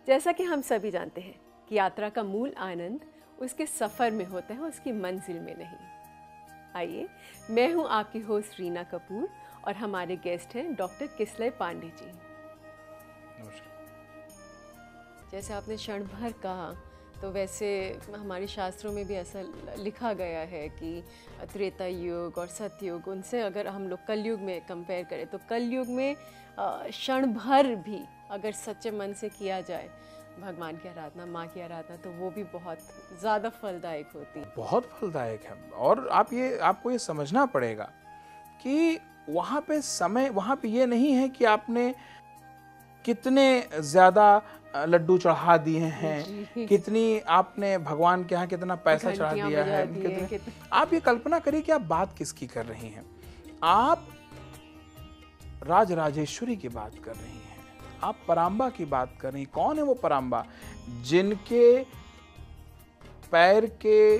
जैसा कि हम सभी जानते हैं कि यात्रा का मूल आनंद उसके सफ़र में होता है, उसकी मंजिल में नहीं। आइए, मैं हूं आपकी होस्ट रीना कपूर और हमारे गेस्ट हैं डॉक्टर किसलय पांडे जी। जैसे आपने क्षण भर कहा, तो वैसे हमारे शास्त्रों में भी ऐसा लिखा गया है कि त्रेता युग और सतयुग, उनसे अगर हम लोग कलयुग में कंपेयर करें तो कलयुग में क्षण भर भी अगर सच्चे मन से किया जाए भगवान की आराधना, माँ की आराधना, तो वो भी बहुत ज़्यादा फलदायक होती है। बहुत फलदायक है। और आपको ये समझना पड़ेगा कि वहाँ पे ये नहीं है कि आपने कितने ज़्यादा लड्डू चढ़ा दिए हैं, कितनी आपने भगवान के यहाँ कितना पैसा चढ़ा दिया है, आप ये कल्पना करिए कि आप बात किसकी कर रही हैं। आप राजराजेश्वरी की बात कर रही हैं, आप परांबा की बात कर रही हैं। कौन है वो परांबा? जिनके पैर के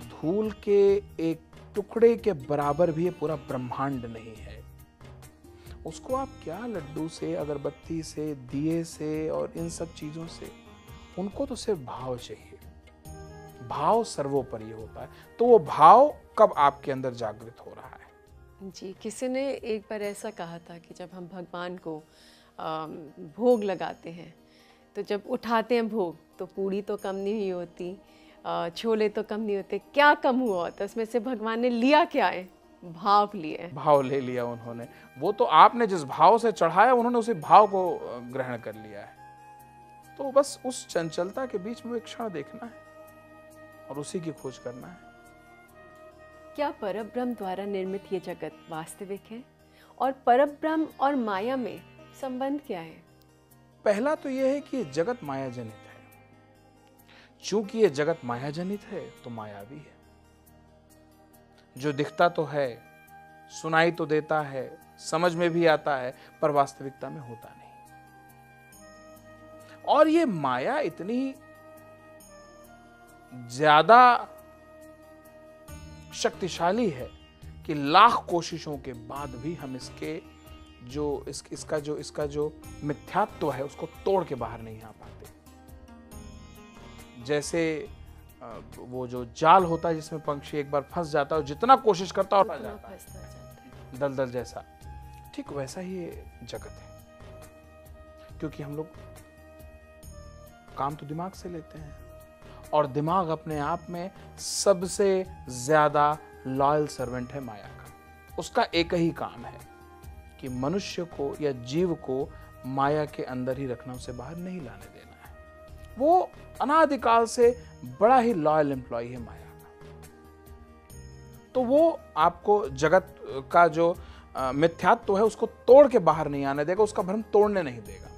धूल के एक टुकड़े के बराबर भी ये पूरा ब्रह्मांड नहीं है। उसको आप क्या लड्डू से, अगरबत्ती से, दिए से और इन सब चीजों से, उनको तो सिर्फ भाव चाहिए। भाव सर्वोपरि होता है। तो वो भाव कब आपके अंदर जागृत हो रहा है? जी, किसी ने एक बार ऐसा कहा था कि जब हम भगवान को भोग लगाते हैं, तो जब उठाते हैं भोग, तो पूड़ी तो कम नहीं हुई होती, छोले तो कम नहीं होते, क्या कम हुआ होता? उसमें से भगवान ने लिया क्या है? भाव लिए। भाव ले लिया उन्होंने। वो तो आपने जिस भाव से चढ़ाया, उन्होंने उसी भाव को ग्रहण कर लिया है। तो बस उस चंचलता के बीच में एक क्षण देखना है और उसी की खोज करना है। क्या परब्रह्म द्वारा निर्मित ये जगत वास्तविक है? और परब्रह्म और माया में संबंध क्या है? पहला तो यह है कि ये जगत माया जनित है। चूंकि ये जगत माया जनित है तो माया भी है। जो दिखता तो है, सुनाई तो देता है, समझ में भी आता है, पर वास्तविकता में होता नहीं। और ये माया इतनी ज्यादा शक्तिशाली है कि लाख कोशिशों के बाद भी हम इसका जो मिथ्यात्व है उसको तोड़ के बाहर नहीं आ पाते। जैसे वो जो जाल होता है जिसमें पंछी एक बार फंस जाता है और जितना कोशिश करता है जाता है दलदल जैसा, ठीक वैसा ही ये जगत है। क्योंकि हम लोग काम तो दिमाग से लेते हैं और दिमाग अपने आप में सबसे ज्यादा लॉयल सर्वेंट है माया का। उसका एक ही काम है कि मनुष्य को या जीव को माया के अंदर ही रखना, उसे बाहर नहीं लाने देना है। वो अनादिकाल से बड़ा ही लॉयल एम्प्लॉय है माया का। तो वो आपको जगत का जो मिथ्यात्व है उसको तोड़ के बाहर नहीं आने देगा, उसका भ्रम तोड़ने नहीं देगा।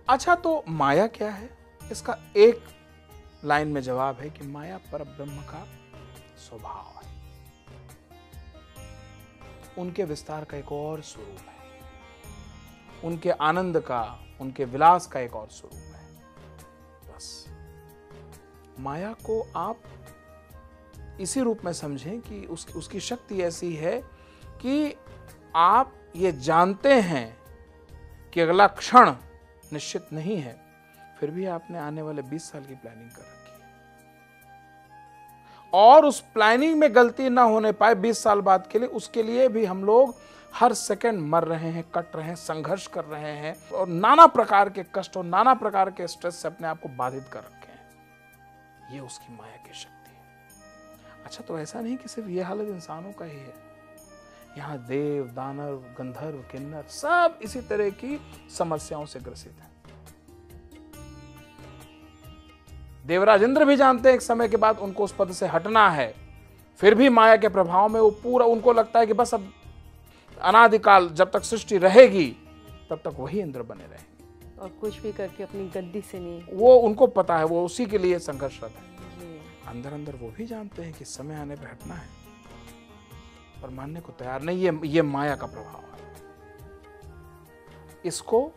अच्छा, तो माया क्या है? इसका एक लाइन में जवाब है कि माया परब्रह्म का स्वभाव है। उनके विस्तार का एक और स्वरूप है, उनके आनंद का, उनके विलास का एक और स्वरूप है। बस माया को आप इसी रूप में समझें कि उसकी शक्ति ऐसी है कि आप ये जानते हैं कि अगला क्षण निश्चित नहीं है, फिर भी आपने आने वाले 20 साल की प्लानिंग कर रखी है और उस प्लानिंग में गलती ना होने पाए 20 साल बाद के लिए, उसके लिए भी हम लोग हर सेकंड मर रहे हैं, कट रहे हैं, संघर्ष कर रहे हैं और नाना प्रकार के कष्ट और नाना प्रकार के स्ट्रेस से अपने आप को बाधित कर रखे हैं। ये उसकी माया की शक्ति है। अच्छा, तो ऐसा नहीं कि सिर्फ ये हालत इंसानों का ही है। यहाँ देव, दानव, गंधर्व, किन्नर सब इसी तरह की समस्याओं से ग्रसित हैं। देवराज इंद्र भी जानते हैं एक समय के बाद उनको उस पद से हटना है, फिर भी माया के प्रभाव में वो पूरा, उनको लगता है कि बस अब अनादिकाल जब तक सृष्टि रहेगी तब तक वही इंद्र बने रहेंगे और कुछ भी करके अपनी गद्दी से नहीं, वो उनको पता है, वो उसी के लिए संघर्षरत है। अंदर अंदर वो भी जानते हैं कि समय आने पर हटना है, पर मानने को तैयार नहीं। ये माया का प्रभाव है। इसको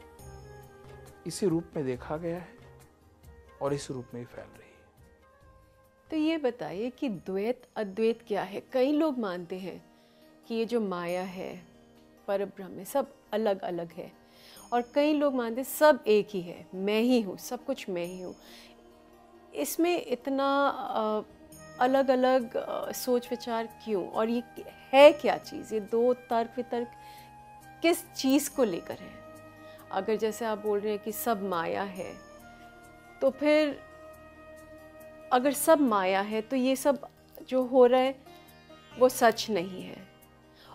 इसी रूप में देखा गया है और इस रूप में ही फैल रही है। तो ये बताइए कि द्वैत अद्वैत क्या है? कई लोग मानते हैं कि ये जो माया है, परब्रह्म है, सब अलग अलग है और कई लोग मानते सब एक ही है, मैं ही हूँ, सब कुछ मैं ही हूँ। इसमें इतना अलग अलग सोच विचार क्यों, और ये है क्या चीज़, ये दो तर्क वितर्क किस चीज़ को लेकर है? अगर जैसे आप बोल रहे हैं कि सब माया है, तो फिर अगर सब माया है तो ये सब जो हो रहा है वो सच नहीं है।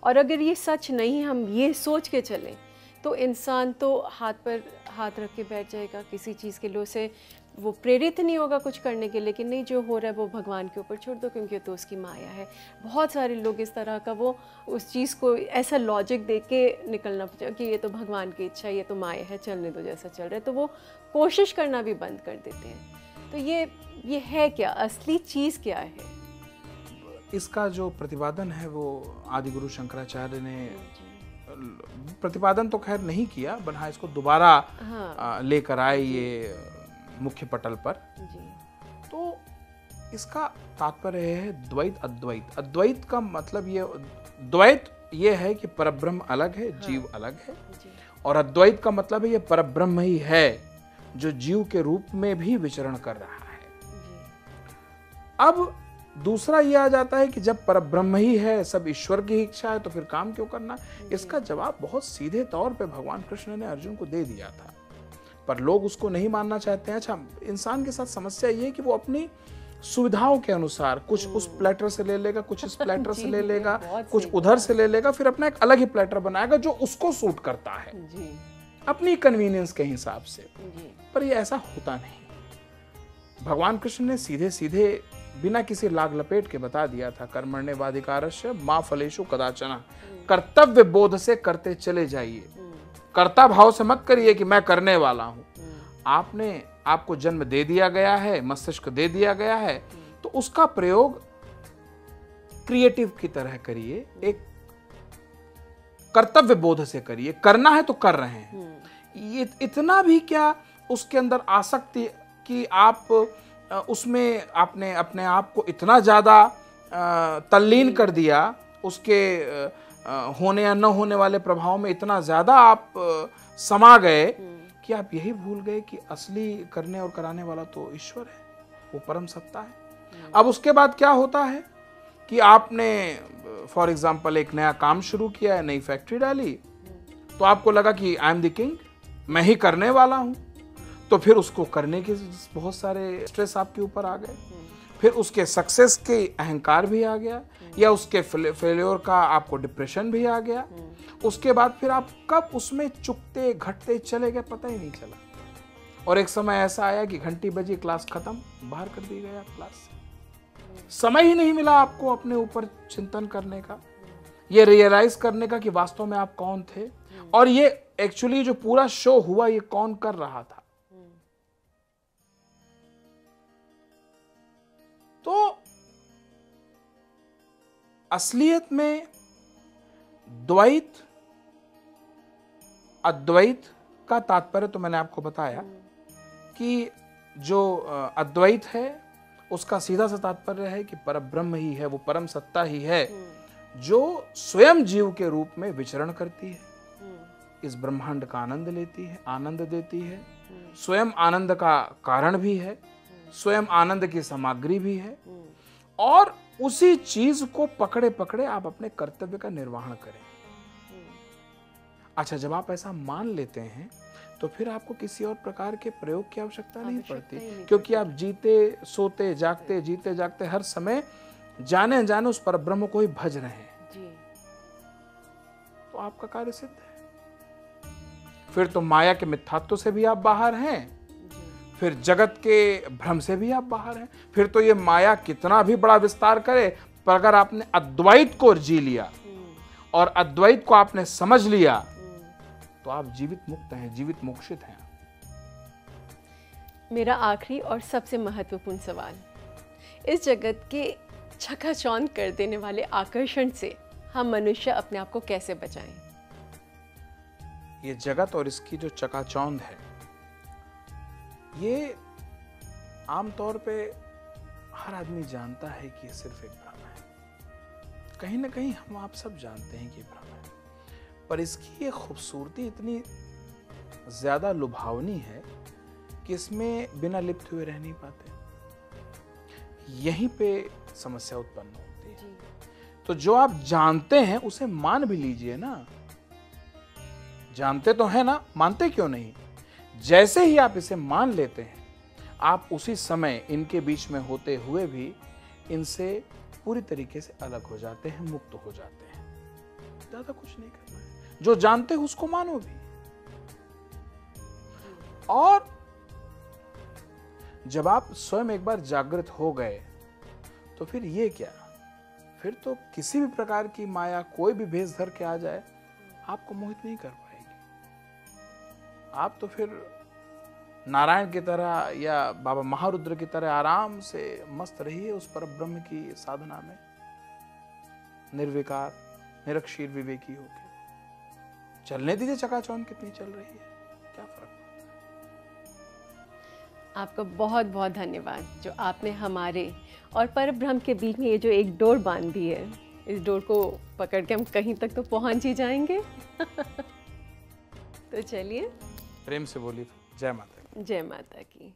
और अगर ये सच नहीं, हम ये सोच के चलें, तो इंसान तो हाथ पर हाथ रख के बैठ जाएगा, किसी चीज़ के लिए उसे वो प्रेरित नहीं होगा कुछ करने के लिए कि नहीं, जो हो रहा है वो भगवान के ऊपर छोड़ दो क्योंकि तो उसकी माया है। बहुत सारे लोग इस तरह का वो उस चीज़ को ऐसा लॉजिक दे के निकलना पड़ेगा कि ये तो भगवान की इच्छा, ये तो माया है, चलने दो जैसा चल रहा है, तो वो कोशिश करना भी बंद कर देते हैं। तो ये है क्या, असली चीज़ क्या है? इसका जो प्रतिपादन है वो आदि गुरु शंकराचार्य ने प्रतिपादन तो खैर नहीं किया, बट हाँ इसको दोबारा लेकर आए ये मुख्य पटल पर। तो इसका तात्पर्य है द्वैत अद्वैत। अद्वैत का मतलब ये, द्वैत ये है कि परब्रह्म अलग है, जीव अलग है, और अद्वैत का मतलब है ये परब्रह्म ही है जो जीव के रूप में भी विचरण कर रहा है। अब दूसरा ये आ जाता है कि जब परब्रह्म ही है, सब ईश्वर की इच्छा है, तो फिर काम क्यों करना? इसका जवाब बहुत सीधे तौर पे भगवान कृष्ण ने अर्जुन को दे दिया था, पर लोग उसको नहीं मानना चाहते हैं। अच्छा, इंसान के साथ समस्या ये है कि वो अपनी सुविधाओं के अनुसार कुछ उस प्लेटर से ले लेगा, कुछ इस प्लेटर से ले लेगा, कुछ उधर से ले लेगा, फिर अपना एक अलग ही प्लेटर बनाएगा जो उसको सूट करता है अपनी कन्वीनियंस के हिसाब से। पर ये ऐसा होता नहीं। भगवान कृष्ण ने सीधे सीधे बिना किसी लाग लपेट के बता दिया था, कर्मण्येवाधिकारस्य मा फलेषु कदाचन, कर्तव्य बोध से करते चले जाइए, कर्ता भाव से मत करिए कि मैं करने वाला हूं। आपको जन्म दे दिया गया है, मस्तिष्क दे दिया गया है, तो उसका प्रयोग क्रिएटिव की तरह करिए, एक कर्तव्य बोध से करिए। करना है तो कर रहे हैं, ये इतना भी क्या उसके अंदर आसक्ति कि आप उसमें आपने अपने आप को इतना ज्यादा तल्लीन कर दिया, उसके होने या न होने वाले प्रभाव में इतना ज्यादा आप समा गए कि आप यही भूल गए कि असली करने और कराने वाला तो ईश्वर है, वो परम सत्ता है। अब उसके बाद क्या होता है कि आपने फॉर एग्जाम्पल एक नया काम शुरू किया है, नई फैक्ट्री डाली, तो आपको लगा कि आई एम द किंग, मैं ही करने वाला हूं, तो फिर उसको करने के बहुत सारे स्ट्रेस आपके ऊपर आ गए, फिर उसके सक्सेस के अहंकार भी आ गया, या उसके फेल्योर का आपको डिप्रेशन भी आ गया। उसके बाद फिर आप कब उसमें चुकते घटते चले गए पता ही नहीं चला, और एक समय ऐसा आया कि घंटी बजी, क्लास खत्म, बाहर कर दी गया क्लास से। समय ही नहीं मिला आपको अपने ऊपर चिंतन करने का, ये रियलाइज करने का कि वास्तव में आप कौन थे, और ये एक्चुअली जो पूरा शो हुआ ये कौन कर रहा था। तो असलियत में द्वैत अद्वैत का तात्पर्य तो मैंने आपको बताया कि जो अद्वैत है उसका सीधा सा तात्पर्य है कि परब्रह्म ही है, वो परम सत्ता ही है जो स्वयं जीव के रूप में विचरण करती है, इस ब्रह्मांड का आनंद लेती है, आनंद देती है, स्वयं आनंद का कारण भी है, स्वयं आनंद की सामग्री भी है, और उसी चीज को पकड़े पकड़े आप अपने कर्तव्य का निर्वहन करें। अच्छा, जब आप ऐसा मान लेते हैं तो फिर आपको किसी और प्रकार के प्रयोग की आवश्यकता नहीं पड़ती, क्योंकि आप जीते सोते जागते, जीते जागते हर समय जाने अनजाने उस परब्रह्म को ही भज रहे हैं जी। तो आपका कार्य सिद्ध है। फिर तो माया के मिथ्यात्व से भी आप बाहर हैं, फिर जगत के भ्रम से भी आप बाहर हैं। फिर तो ये माया कितना भी बड़ा विस्तार करे, पर अगर आपने अद्वैत को जी लिया और अद्वैत को आपने समझ लिया तो आप जीवित मुक्त हैं, जीवित मोक्षित हैं। मेरा आखिरी और सबसे महत्वपूर्ण सवाल, इस जगत के छकाचौंध कर देने वाले आकर्षण से हम मनुष्य अपने आप को कैसे बचाएं? ये जगत और इसकी जो चकाचौंध है, ये आमतौर पे हर आदमी जानता है कि ये सिर्फ एक भ्रम है। कहीं ना कहीं हम आप सब जानते हैं कि भ्रम है, पर इसकी ये खूबसूरती इतनी ज्यादा लुभावनी है कि इसमें बिना लिप्त हुए रह नहीं पाते। यहीं पे समस्या उत्पन्न होती है। तो जो आप जानते हैं उसे मान भी लीजिए ना। जानते तो हैं ना, मानते क्यों नहीं? जैसे ही आप इसे मान लेते हैं, आप उसी समय इनके बीच में होते हुए भी इनसे पूरी तरीके से अलग हो जाते हैं, मुक्त हो जाते हैं। ज्यादा कुछ नहीं करना है, जो जानते हो उसको मानो भी। और जब आप स्वयं एक बार जागृत हो गए तो फिर ये क्या, फिर तो किसी भी प्रकार की माया कोई भी भेष धर के आ जाए आपको मोहित नहीं कर पाएगी। आप तो फिर नारायण की तरह या बाबा महारुद्र की तरह आराम से मस्त रहिए उस परब्रह्म की साधना में, निर्विकार निरक्षीर विवेकी होके चलने दीजिए। चकाचौंध कितनी चल रही है, क्या फर्क पड़ता है। आपका बहुत बहुत धन्यवाद जो आपने हमारे और परब्रह्म के बीच में ये जो एक डोर बांध दी है, इस डोर को पकड़ के हम कहीं तक तो पहुंच ही जाएंगे। तो चलिए प्रेम से बोलिए, जय माता। जय माता की।